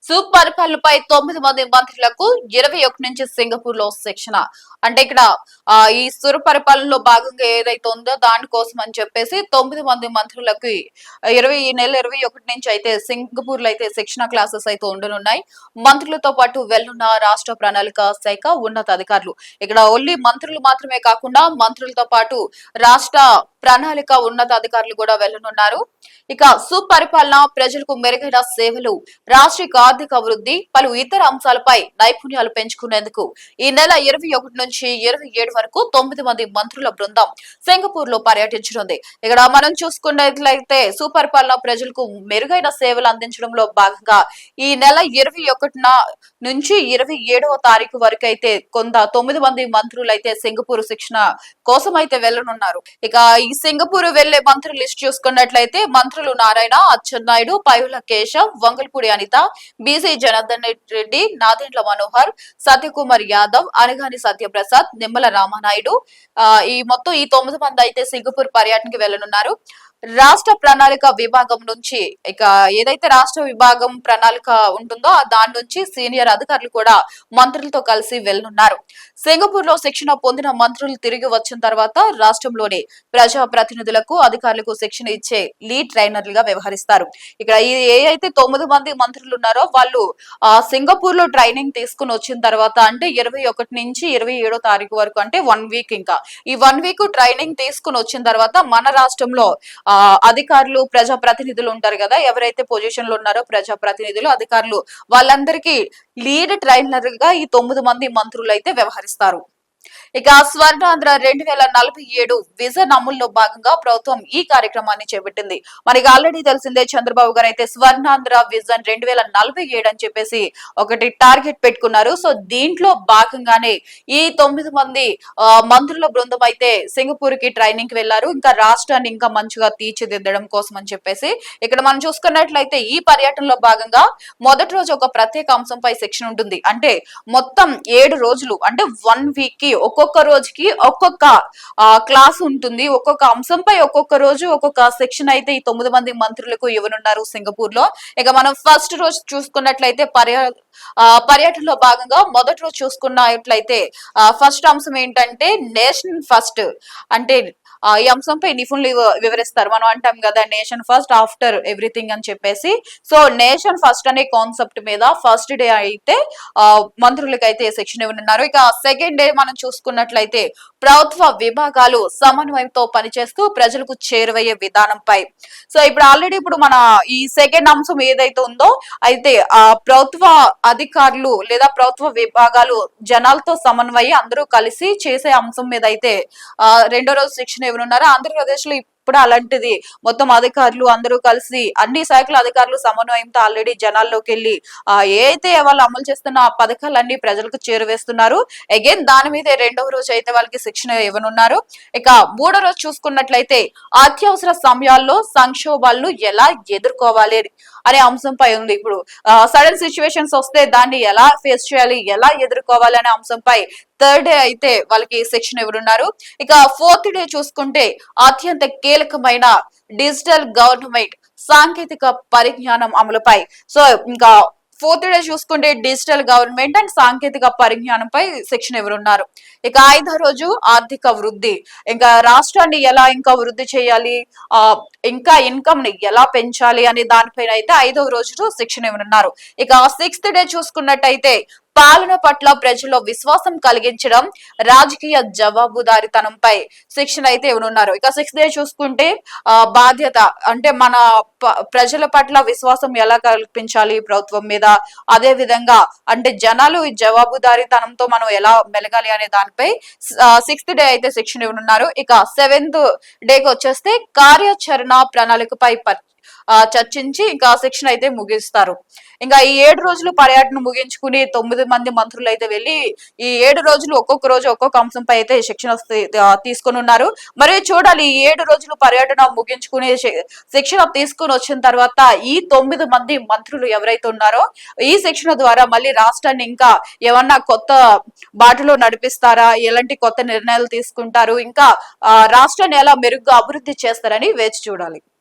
సుపరిపాలనపై 9 మంది మంత్రులకు 21 నుంచి సింగపూర్ లో శిక్షణ. అంటే ఇక్కడ ఈ సుపరిపాలనలో భాగంగా ఏదైతే ఉందో దానికోసం అని చెప్పేసి 9 మంది మంత్రులకి ఈ నెల 21 నుంచి అయితే సింగపూర్ లో అయితే శిక్షణ క్లాసెస్ అయితే ఉండనున్నాయి. మంత్రులతో పాటు వెళ్లున్న రాష్ట్ర ప్రణాళిక శాఖ ఉన్నతాధికారులు. ఇక్కడ ఓన్లీ మంత్రులు మాత్రమే కాకుండా మంత్రులతో పాటు రాష్ట్ర ప్రణాళిక ఉన్నతాధికారులు కూడా వెళ్లనున్నారు. ఇక సుపరిపాలన, ప్రజలకు మెరుగైన సేవలు, రాష్ట్రీయ ఆర్థిక అభివృద్ధి, పలు ఇతర అంశాలపై నైపుణ్యాలు పెంచుకునేందుకు ఈ నెల 21 నుంచి 27 వరకు 9 మంది మంత్రుల బృందం సింగపూర్ లో పర్యటించనుంది. ఇక్కడ మనం చూసుకున్నట్లయితే సుపరిపాలన, ప్రజలకు మెరుగైన సేవలు అందించడంలో భాగంగా ఈ నెల 21 నుంచి 27వ తారీఖు వరకు అయితే 9 మంది మంత్రులు అయితే సింగపూర్ శిక్షణ కోసం అయితే వెళ్లనున్నారు. ఇక ఈ సింగపూర్ వెళ్లే మంత్రుల లిస్ట్ చూసుకున్నట్లయితే మంత్రులు నారాయణ, అచ్చెన్నాయుడు, పైవుల కేశవ్, వంగల్పూడి అనిత, బీసీ జనార్దన్ రెడ్డి, నాదెండ్ల మనోహర్, సత్యకుమార్ యాదవ్, అనగాని సత్యప్రసాద్, నిమ్మల రామనాయుడు, ఈ మొత్తం ఈ 9 మంది అయితే సింగపూర్ పర్యటనకి వెళ్లనున్నారు. రాష్ట్ర ప్రణాళిక విభాగం నుంచి ఇక ఏదైతే రాష్ట్ర విభాగం ప్రణాళిక ఉంటుందో దాని నుంచి సీనియర్ అధికారులు కూడా మంత్రులతో కలిసి వెళ్లనున్నారు. సింగపూర్ లో శిక్షణ పొందిన మంత్రులు తిరిగి వచ్చిన తర్వాత రాష్ట్రంలోని ప్రజా ప్రతినిధులకు, అధికారులకు శిక్షణ ఇచ్చే లీడ్ ట్రైనర్లుగా వ్యవహరిస్తారు. ఇక్కడ ఏ అయితే 9 మంది మంత్రులు ఉన్నారో వాళ్ళు సింగపూర్ లో ట్రైనింగ్ తీసుకుని వచ్చిన తర్వాత అంటే 21 నుంచి 27వ తారీఖు వరకు అంటే 1 వీక్ ఇంకా ఈ 1 వీక్ ట్రైనింగ్ తీసుకుని వచ్చిన తర్వాత మన రాష్ట్రంలో అధికారులు, ప్రజా ప్రతినిధులు ఉంటారు కదా, ఎవరైతే పొజిషన్ లో ఉన్నారో ప్రజా ప్రతినిధులు, అధికారులు వాళ్ళందరికీ లీడ్ ట్రైనర్ గా ఈ 9 మంది మంత్రులు అయితే వ్యవహరిస్తారు. ఇక స్వర్ణాంధ్ర 2047 విజన్ అమలులో భాగంగా ప్రభుత్వం ఈ కార్యక్రమాన్ని చేపట్టింది. మనకి ఆల్రెడీ తెలిసిందే, చంద్రబాబు గారు అయితే స్వర్ణాంధ్ర విజన్ 2047 అని చెప్పేసి ఒకటి టార్గెట్ పెట్టుకున్నారు. సో దీంట్లో భాగంగానే ఈ 9 మంది మంత్రుల బృందం అయితే సింగపూర్ కి ట్రైనింగ్ కి వెళ్లారు. ఇంకా రాష్ట్రాన్ని ఇంకా మంచిగా తీర్చిదిద్దడం కోసం అని చెప్పేసి ఇక్కడ మనం చూసుకున్నట్లయితే ఈ పర్యటనలో భాగంగా మొదటి రోజు ఒక ప్రత్యేక అంశంపై శిక్షణ ఉంటుంది. అంటే మొత్తం 7 రోజులు అంటే 1 వీక్ కి ఒక్కొక్క రోజుకి ఒక్కొక్క క్లాస్ ఉంటుంది. ఒక్కొక్క అంశంపై ఒక్కొక్క రోజు ఒక్కొక్క సెక్షన్ అయితే ఈ 9 మంది మంత్రులకు ఇవ్వనున్నారు సింగపూర్ లో. ఇక మనం ఫస్ట్ రోజు చూసుకున్నట్లయితే పర్యటనలో భాగంగా మొదటి రోజు చూసుకున్నట్లయితే ఫస్ట్ అంశం ఏంటంటే నేషన్ ఫస్ట్. అంటే ఈ అంశంపై నిపుణులు వివరిస్తారు. మనం అంటాం కదా నేషన్ ఫస్ట్ ఆఫ్టర్ ఎవ్రీథింగ్ అని చెప్పేసి. సో నేషన్ ఫస్ట్ అనే కాన్సెప్ట్ మీద ఫస్ట్ డే అయితే మంత్రులకు అయితే శిక్షణ ఇవ్వనున్నారు. ఇక సెకండ్ డే మనం చూసుకున్నట్లయితే ప్రభుత్వ విభాగాలు సమన్వయంతో పనిచేస్తూ ప్రజలకు చేరువయ్యే విధానంపై. సో ఇప్పుడు మన ఈ సెకండ్ అంశం ఏదైతే ఉందో అయితే ప్రభుత్వ అధికారులు లేదా ప్రభుత్వ విభాగాలు జనాలతో సమన్వయం అందరూ కలిసి చేసే అంశం మీద అయితే రెండో రోజు శిక్షణ ఇవ్వనున్నారు. ఆంధ్రప్రదేశ్ లో ఇప్పుడు అలాంటిది మొత్తం అధికారులు అందరూ కలిసి అన్ని శాఖల అధికారులు సమన్వయంతో ఆల్రెడీ జనాల్లోకి వెళ్ళి ఏదైతే వాళ్ళు అమలు చేస్తున్న ఆ పథకాలన్నీ ప్రజలకు చేరువేస్తున్నారు. అగైన్ దాని మీద రెండవ రోజు అయితే వాళ్ళకి శిక్షణ ఇవ్వనున్నారు. ఇక మూడో రోజు చూసుకున్నట్లయితే అత్యవసర సమయాల్లో సంక్షోభాలను ఎలా ఎదుర్కోవాలి అనే అంశంపై ఉంది. ఇప్పుడు సడన్ సిచ్యువేషన్స్ వస్తే దాన్ని ఎలా ఫేస్ చేయాలి, ఎలా ఎదుర్కోవాలి అనే అంశంపై థర్డ్ డే అయితే వాళ్ళకి శిక్షణ ఇవ్వనున్నారు. ఇక ఫోర్త్ డే చూసుకుంటే అత్యంత కీలకమైన డిజిటల్ గవర్నమెంట్ సాంకేతిక పరిజ్ఞానం అమలుపై. సో ఇంకా ఫోర్త్ డే చూసుకుంటే డిజిటల్ గవర్నమెంట్ అండ్ సాంకేతిక పరిజ్ఞానంపై శిక్షణ ఇవ్వనున్నారు. ఇక 5వ రోజు ఆర్థిక వృద్ధి. ఇంకా రాష్ట్రాన్ని ఎలా ఇంకా వృద్ధి చేయాలి, ఇంకా ఇన్కమ్ ని ఎలా పెంచాలి అనే దానిపైన అయితే 5వ రోజు శిక్షణ ఇవ్వనున్నారు. ఇక 6th డే చూసుకున్నట్టయితే పాలన పట్ల ప్రజల్లో విశ్వాసం కలిగించడం, రాజకీయ జవాబుదారితనంపై శిక్షణ అయితే ఇవ్వనున్నారు. ఇక 6th డే చూసుకుంటే బాధ్యత. అంటే మన ప్రజల పట్ల విశ్వాసం ఎలా కల్పించాలి ప్రభుత్వం మీద, అదే విధంగా అంటే జనాలు ఈ జవాబుదారితనంతో మనం ఎలా మెలగాలి అనే దానిపై 6th డే అయితే శిక్షణ ఇవ్వనున్నారు. ఇక 7th డేకి వచ్చేస్తే కార్యాచరణ ప్రణాళికపై చర్చించి ఇంకా శిక్షణ అయితే ముగిస్తారు. ఇంకా ఈ 7 రోజులు పర్యటన ముగించుకుని 9 మంది మంత్రులు అయితే వెళ్లి ఈ 7 రోజులు ఒక్కొక్క రోజు ఒక్కొక్క అంశంపై అయితే శిక్షణ తీసుకొని ఉన్నారు. మరి చూడాలి ఈ 7 రోజులు పర్యటన ముగించుకుని శిక్షణ తీసుకుని వచ్చిన తర్వాత ఈ 9 మంది మంత్రులు ఎవరైతే ఉన్నారో ఈ శిక్షణ ద్వారా మళ్ళీ రాష్ట్రాన్ని ఇంకా ఏమన్నా కొత్త బాటలో నడిపిస్తారా, ఎలాంటి కొత్త నిర్ణయాలు తీసుకుంటారు, ఇంకా రాష్ట్రాన్ని ఎలా మెరుగ్గా అభివృద్ధి చేస్తారని వేచి చూడాలి.